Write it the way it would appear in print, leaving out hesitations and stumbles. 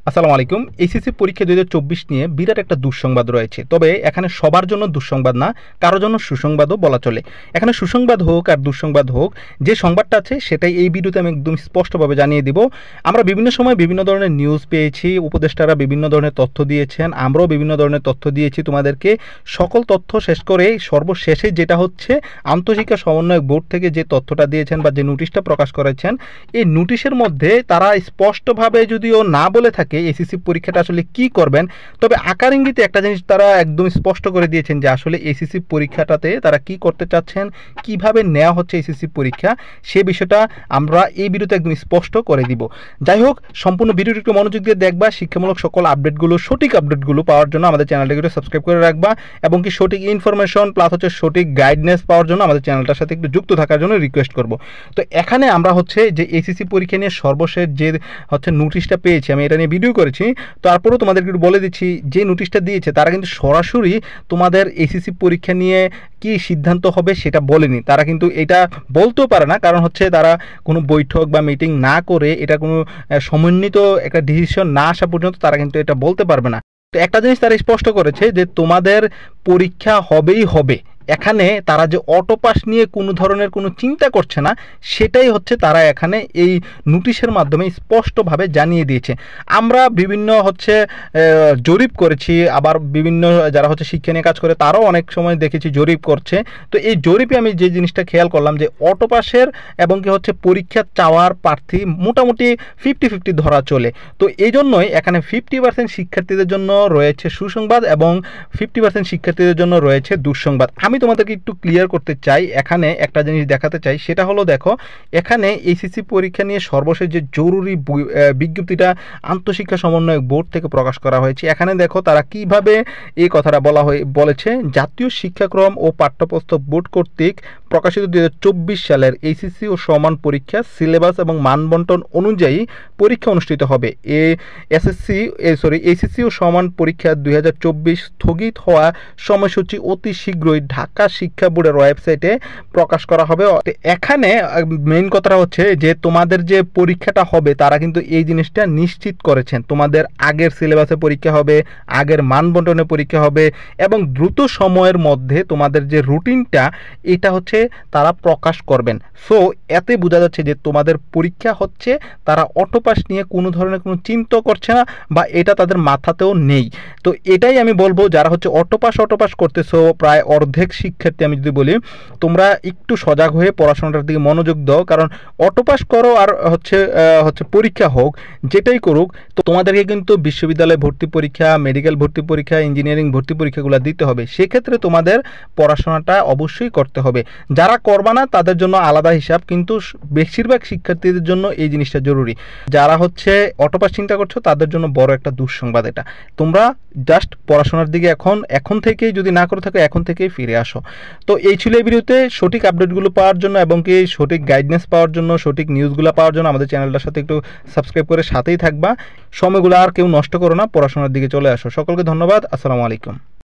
আসসালামু আলাইকুম। এইচএসসি পরীক্ষা 2024 নিয়ে বিরাট একটা দুঃসংবাদ রয়েছে। তবে এখানে সবার জন্য দুঃসংবাদ না, কারো জন্য সুসংবাদও বলা চলে। এখানে সুসংবাদ হোক আর দুঃসংবাদ হোক, যে সংবাদটা আছে সেটাই এই ভিডিওতে আমি একদম স্পষ্টভাবে জানিয়ে দিব। আমরা বিভিন্ন সময় বিভিন্ন ধরনের নিউজ পেয়েছি, উপদেষ্টারা বিভিন্ন ধরনের তথ্য দিয়েছেন, আমরাও বিভিন্ন ধরনের তথ্য দিয়েছি তোমাদেরকে। সকল তথ্য শেষ করে সর্বশেষে যেটা হচ্ছে আন্তঃশিক্ষা সমন্বয়ক বোর্ড থেকে যে তথ্যটা দিয়েছেন বা যে নোটিশটা প্রকাশ করেছেন, এই নোটিশের মধ্যে তারা স্পষ্টভাবে যদিও না বলে থাকে এসএসসি পরীক্ষাটা আসলে কি করবেন, তবে আকার ইঙ্গিতে একটা জিনিস তারা একদম স্পষ্ট করে দিয়েছেন যে আসলে এসএসসি পরীক্ষাটাতে তারা কি করতে চাচ্ছেন, কিভাবে নেওয়া হচ্ছে এসএসসি পরীক্ষা, সে বিষয়টা আমরা এই ভিডিওতে একদম স্পষ্ট করে দিব। যাই হোক, সম্পূর্ণ ভিডিওটি একটু মনোযোগ দিয়ে দেখবা, শিক্ষামূলক সকল আপডেটগুলো, সঠিক আপডেটগুলো পাওয়ার জন্য আমাদের চ্যানেলটাকে একটু সাবস্ক্রাইব করে রাখবা এবং কি সঠিক ইনফরমেশন প্লাস হচ্ছে সঠিক গাইডনেস পাওয়ার জন্য আমাদের চ্যানেলটার সাথে একটু যুক্ত থাকার জন্য রিকোয়েস্ট করব। তো এখানে আমরা হচ্ছে যে এসএসসি পরীক্ষা নিয়ে সর্বশেষ যে হচ্ছে নোটিশটা পেয়েছি, আমি এটা নিয়ে ভিডিও করেছি, তারপরেও তোমাদেরকে একটু বলে দিচ্ছি যে নোটিশটা দিয়েছে তারা কিন্তু সরাসরি তোমাদের এসএসসি পরীক্ষা নিয়ে কি সিদ্ধান্ত হবে সেটা বলেনি। তারা কিন্তু এটা বলতেও পারে না, কারণ হচ্ছে তারা কোনো বৈঠক বা মিটিং না করে, এটা কোনো সমন্বিত একটা ডিসিশন না আসা পর্যন্ত তারা কিন্তু এটা বলতে পারবে না। তো একটা জিনিস তারা স্পষ্ট করেছে যে তোমাদের পরীক্ষা হবেই হবে। এখানে তারা যে অটো পাস নিয়ে কোনো ধরনের কোনো চিন্তা করছে না, সেটাই হচ্ছে তারা এখানে এই নোটিশের মাধ্যমে স্পষ্টভাবে জানিয়ে দিয়েছে। আমরা বিভিন্ন হচ্ছে জরিপ করেছি, আবার বিভিন্ন যারা হচ্ছে শিক্ষা নিয়ে কাজ করে তারাও অনেক সময় দেখেছি জরিপ করছে। তো এই জরিপে আমি যে জিনিসটা খেয়াল করলাম যে অটো পাসের এবং কি হচ্ছে পরীক্ষা চাওয়ার প্রার্থী মোটামুটি 50-50 ধরা চলে। তো এই জন্যই এখানে 50% শিক্ষার্থীদের জন্য রয়েছে সুসংবাদ এবং 50% শিক্ষার্থীদের জন্য রয়েছে দুঃসংবাদ। আমি তোমাদেরকে একটু ক্লিয়ার করতে চাই, এখানে একটা জিনিস দেখাতে চাই, সেটা হলো দেখো, এখানে এইচএসসি পরীক্ষা নিয়ে সর্বশেষ যে জরুরি বিজ্ঞপ্তিটা আন্তঃশিক্ষা সমন্বয়ক বোর্ড থেকে প্রকাশ করা হয়েছে, এখানে দেখো তারা কিভাবে এই কথাটা বলেছে। জাতীয় শিক্ষাক্রম ও পাঠ্যপুস্তক বোর্ড কর্তৃক প্রকাশিত 2024 সালের এইচএসসি ও সমান পরীক্ষা সিলেবাস এবং মানবন্টন অনুযায়ী পরীক্ষা অনুষ্ঠিত হবে। এইচএসসি ও সমান পরীক্ষা 2024 স্থগিত হওয়া সময়সূচি অতি শীঘ্রই ঢাকা শিক্ষা বোর্ডের ওয়েবসাইটে প্রকাশ করা হবে। এখানে মেইন কথাটা হচ্ছে যে তোমাদের যে পরীক্ষাটা হবে তারা কিন্তু এই জিনিসটা নিশ্চিত করেছেন, তোমাদের আগের সিলেবাসে পরীক্ষা হবে, আগের মানবন্টনে পরীক্ষা হবে এবং দ্রুত সময়ের মধ্যে তোমাদের যে রুটিনটা এটা হচ্ছে তারা প্রকাশ করবেন। সো এতে বোঝা যাচ্ছে যে তোমাদের পরীক্ষা হচ্ছে, তারা অটো পাস নিয়ে কোনো ধরনের কোনো চিন্তা করছে না বা এটা তাদের মাথাতেও নেই। তো এটাই আমি বলবো, যারা হচ্ছে অটো পাস করতেছো, প্রায় অর্ধেক শিক্ষার্থী আমি যদি বলি, তোমরা একটু সজাগ হয়ে পড়াশোনাটার দিকে মনোযোগ দাও। কারণ অটো পাস করো আর হচ্ছে পরীক্ষা হোক, যেটাই করুক, তো তোমাদেরকে কিন্তু বিশ্ববিদ্যালয় ভর্তি পরীক্ষা, মেডিকেল ভর্তি পরীক্ষা, ইঞ্জিনিয়ারিং ভর্তি পরীক্ষাগুলো দিতে হবে। সেক্ষেত্রে তোমাদের পড়াশোনাটা অবশ্যই করতে হবে। যারা করবা না তাদের জন্য আলাদা হিসাব, কিন্তু বেশিরভাগ শিক্ষার্থীদের জন্য এই জিনিসটা জরুরি। যারা হচ্ছে অটো পাস চিন্তা করছো তাদের জন্য বড় একটা দুঃসংবাদ এটা। তোমরা জাস্ট পড়াশোনার দিকে এখন থেকেই, যদি না করে থাকো এখন থেকেই ফিরে আসো। তো এই ছিল এই ভিডিওতে। সঠিক আপডেটগুলো পাওয়ার জন্য এবং কি সঠিক গাইডনেস পাওয়ার জন্য, সঠিক নিউজগুলো পাওয়ার জন্য আমাদের চ্যানেলটার সাথে একটু সাবস্ক্রাইব করে সাথেই থাকবা। সময়গুলো আর কেউ নষ্ট করো না, পড়াশোনার দিকে চলে আসো। সকলকে ধন্যবাদ। আসসালামু আলাইকুম।